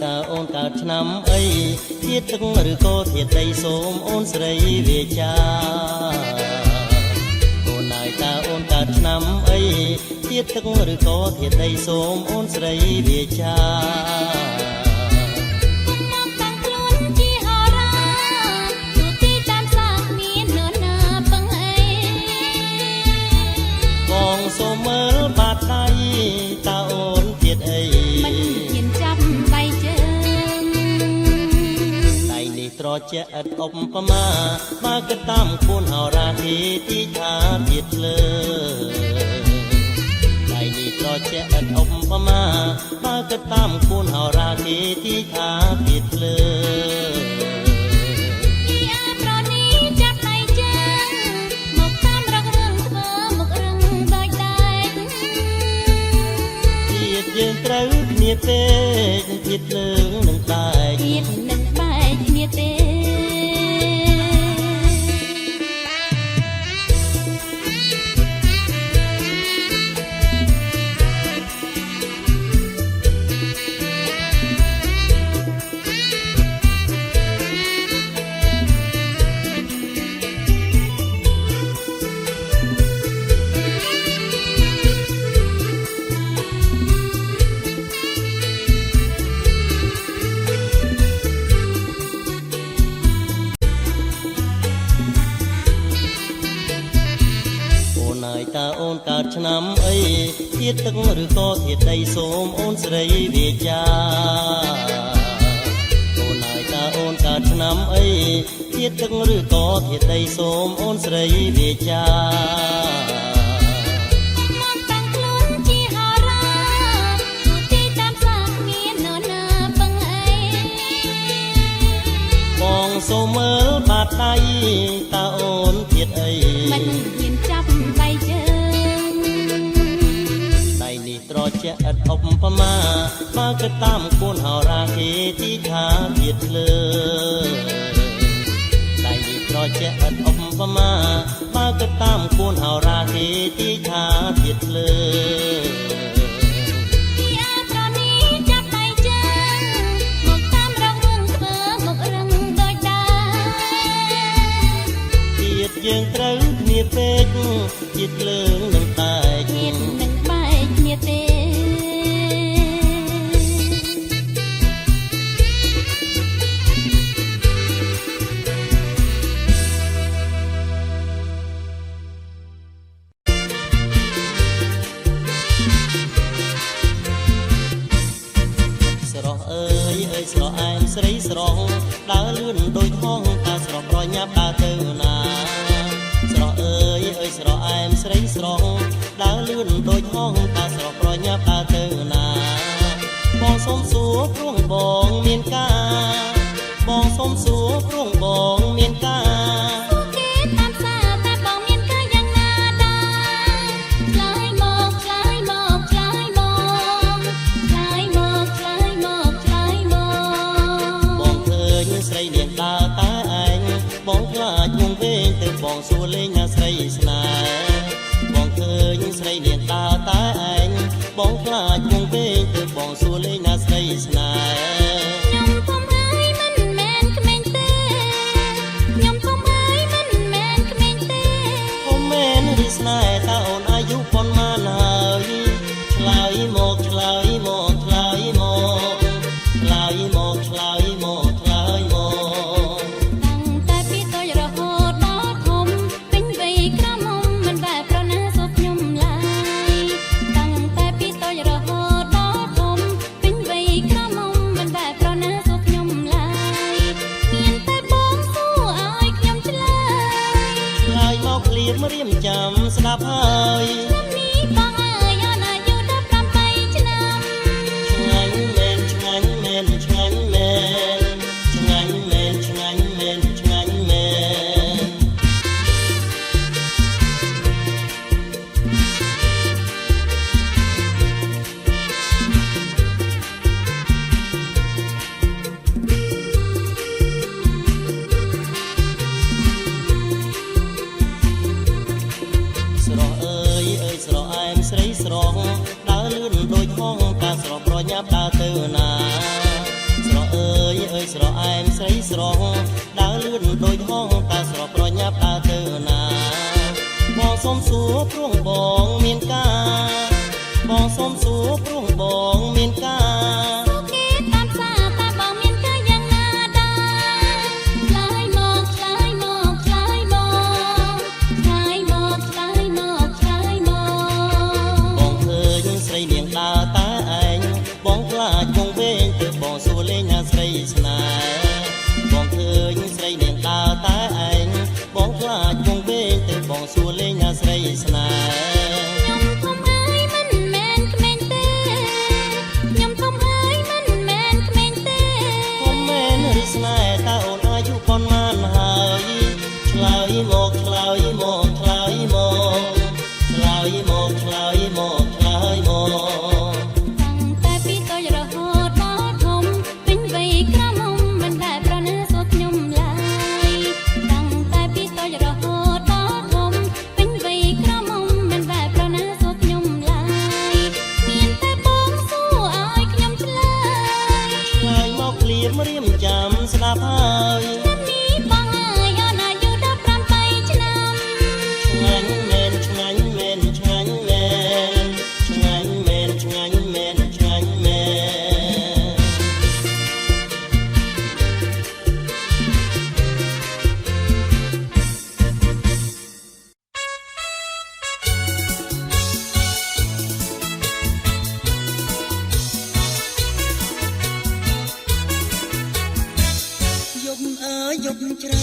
តាអូនកើតឆ្នាំអីធាតទឹកឬក៏ធាតដីសូមអូនស្រីវាចាអូនហើយតាអូនកើតឆ្នាំអីធាតទឹកឬក៏ធាតដីសូមអូនស្រីវាចាបងសូមមើលបាតដៃតើអូនទៀតអីមិនហ៊ានចាប់ដៃជើងដៃនេះត្រជាក់ឥតអុបប្រមាបើគិតតាមពួនហោរាទីថាទៀតលើដៃនេះត្រជាក់ឥតអុបប្រមាបើគិតតាមពួនហោរាទីថាទៀតលើយើងត្រូវគ្នាពេកទៀតលើងនឹងបែកទៀតនឹងបែកគ្នាទេតាអូនកើតឆ្នាំអីធាតទឹកឬក៏ធាតដីសូមអូនស្រីវាចាអូនហើយតាអូនកើតឆ្នាំអីធាតទឹកឬក៏ធាតដីសូមអូនស្រីវាចាបងសូមមើលបាតដៃតើអូនទៀតអីមិនហ៊ានចាប់ដៃជើងដៃនេះត្រជាក់ឥតអុបប្រមាបើគិតតាមពួនហោរាទីថាទៀតលើដៃនេះត្រជាក់ឥតអុបប្រមាបើគិតតាមពួនហោរាទីថាទៀតលើយើងត្រូវគ្នាពេកជាតិលើងនឹងបែកជាតិនឹងបែកគ្នាទេស្រស់អើយអើយស្រស់អែមស្រីស្រស់ដើរលឿនដូចហងតាស្រស់ប្រញាប់ដើរទៅណាស្រស់អើយអើយស្រស់អែមស្រីស្រស់ដើរលឿនដូចហងតាស្រស់ប្រញាប់ដើរទៅណាបងសុំសួរព្រោះបងមានការបងសុំសួរព្រោះបងមានការបងសួរលេងណាស្រីស្នេហ៍បងឃើញស្រីនាងដើរតែឯងបងខ្លាចវងពេកទើបបងសួរលេងណាស្រីស្នេហ៍ខ្ញុំពុំអើយមិនមែនក្មេងទេខ្ញុំពុំអើយមិនមែនក្មេងទេពុំមែនរីស្នេហ៍តើអូនអាយុប៉ុន្មានហើយឆ្លើយមកឆ្លើយមកឆ្លើយមកឆ្លើយមកឆ្លើយមកឆ្លើយមករៀមចាំស្ដាប់ហើយឆ្នាំនេះបងអើយអនអាយុ18ឆ្នាំឆ្ងាញ់មែនឆ្ងាញ់មែនឆ្ងាញ់មែនឆ្ងាញ់មែនឆ្ងាញ់មែនឆ្ងាញ់មែនស្រ ឿនដោយហងតាស្រស់ប្រញាប់ដើរទៅណាបងសុំសួរព្រោះបងមានការបងសុំសួរព្រោះបងមានការសុខេតាមសាតែបងមានការយ៉ាងណាដែរឆ្លើយមកឆ្លើយមកឆ្លើយមកឆ្លើយមកឆ្លើយមកឆ្លើយមកបងឃើញស្រីនាងដើរតែឯងបងខ្លាចគង់វែងទើបបងសួរលេងណាស្រីស្នេហ៍បងឃើញស្រីនាងដើរតែឯងបងខ្លាចគង់វែងទើបបងសួរលេងណាស្រីស្នេហ៍ខ្ញុំធំហើយមិនមែនក្មេងទេខ្ញុំធំហើយមិនមែនក្មេងទេធំមែនឬស្នេហ៍តើអូនអាយុប៉ុន្មានហើយឆ្លើយមកឆ្លើយមកឆ្លើយមកឆ្លើយមកឆ្លើយមកឆ្លើយមកតាំងតែពីតូចរហូតដល់ធំពេញវ័យក្រមុំមិនដែលប្រណាសួរខ្ញុំឡើយតាំងតែពីតូចរហូតដល់ធំពេញវ័យក្រមុំមិនដែលប្រណាសួរខ្ញុំឡើយមានតែបងសួរឲ្យខ្ញុំឆ្លើយឆ្លើយមកភ្លាមរៀមចាំស្ដាប់ហើយនេះបងហើយអូនអាយុ17ឆ្នាំឆ្ងាញ់មែនឆ្ងាញ់មែនឆ្ងាញ់មែនឆ្ងាញ់មែនឆ្ងាញ់មែនឆ្ងាញ់មែនយប់អើយយប់ជ្រៅ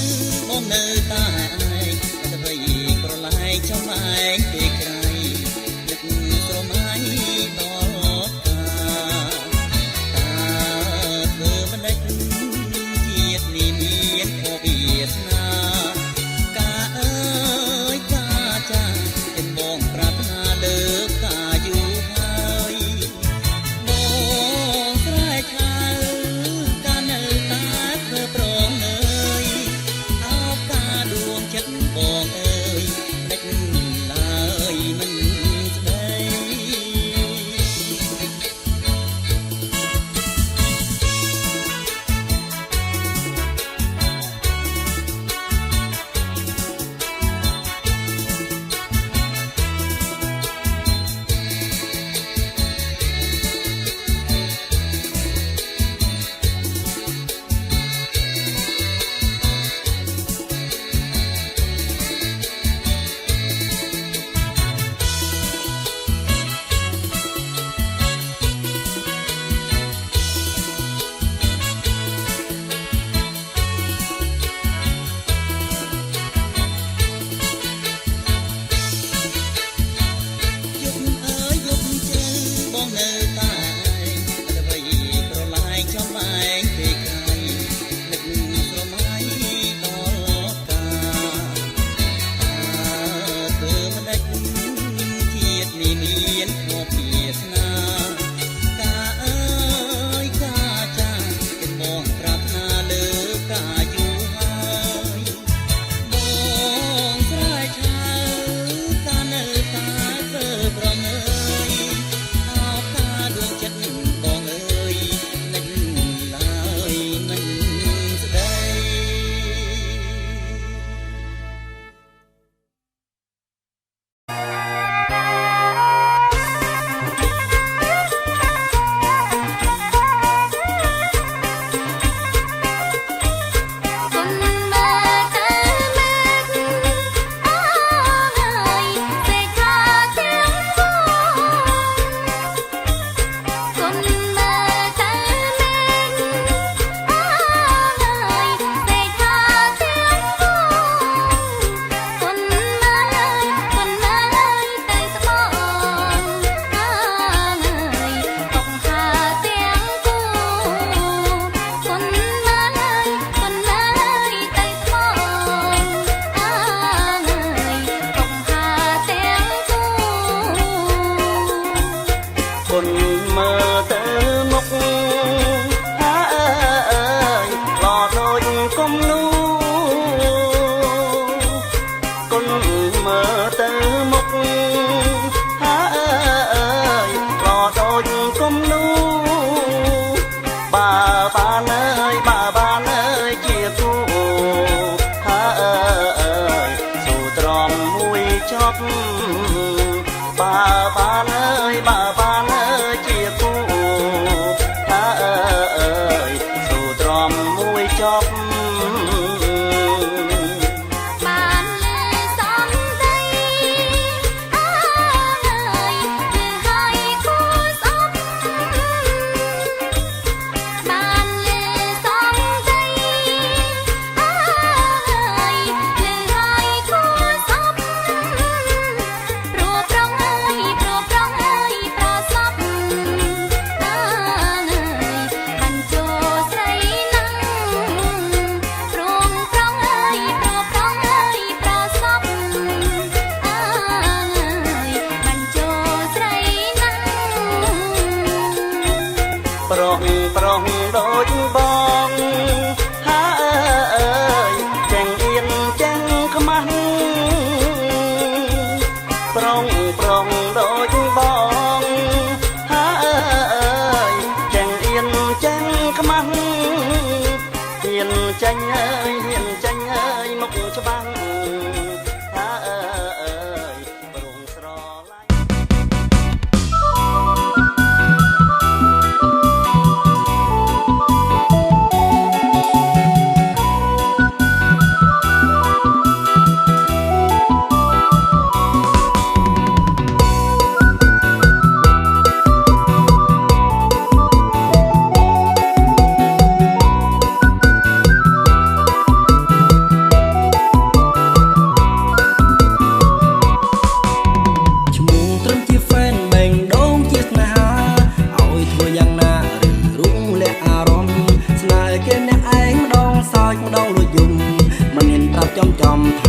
បងនៅតែឯងអ្វីប្រឡាយចំឯងទេក្រៃនឹកស្រមៃដល់តាធ្វើមិនដេចជាតិនេះមានខុសវាសនាកាអើយកាចាเป็นបងប្រាថ្នាលើកកាយូរហើយបងស្រែកហៅកានៅតែធ្វើប្រងនៅអោកាដួងចិត្តបងអើយដេចឡើយ ប់បើបានអើយបើបានអើយជាគូថាអើយស៊ូទ្រាំមួយចប់បានលើសំដីអើយគឺហើយគូស្អប់បានលើសំដីអើយគឺហើយគូស្អប់ព្រោះប្រងអើយប្រសពបានចូលស្រីណាំព្រមប្រងអើយប្រសពបានចូលស្រីណាំប្រុងដូចបងហាអើយចេងអៀនចេងខ្មាស់ប្រុងដូចបងហាអើយចេងអៀនចេងខ្មាស់ហ៊ានចាញ់អើយមុខច្បាស់ហាអើយប្រុងស្រឡាញ់ឈ្មោះត្រឹមជាហ្វេនបែងដងជាស្នេហាឲ្យធ្វើយ៉ាងណាឬរុងលះអារម្មណ៍ស្នេហ៍គេអ្នកឯងម្ដងសើចម្ដងលួចយំមិនមានប្រាប់ចំថា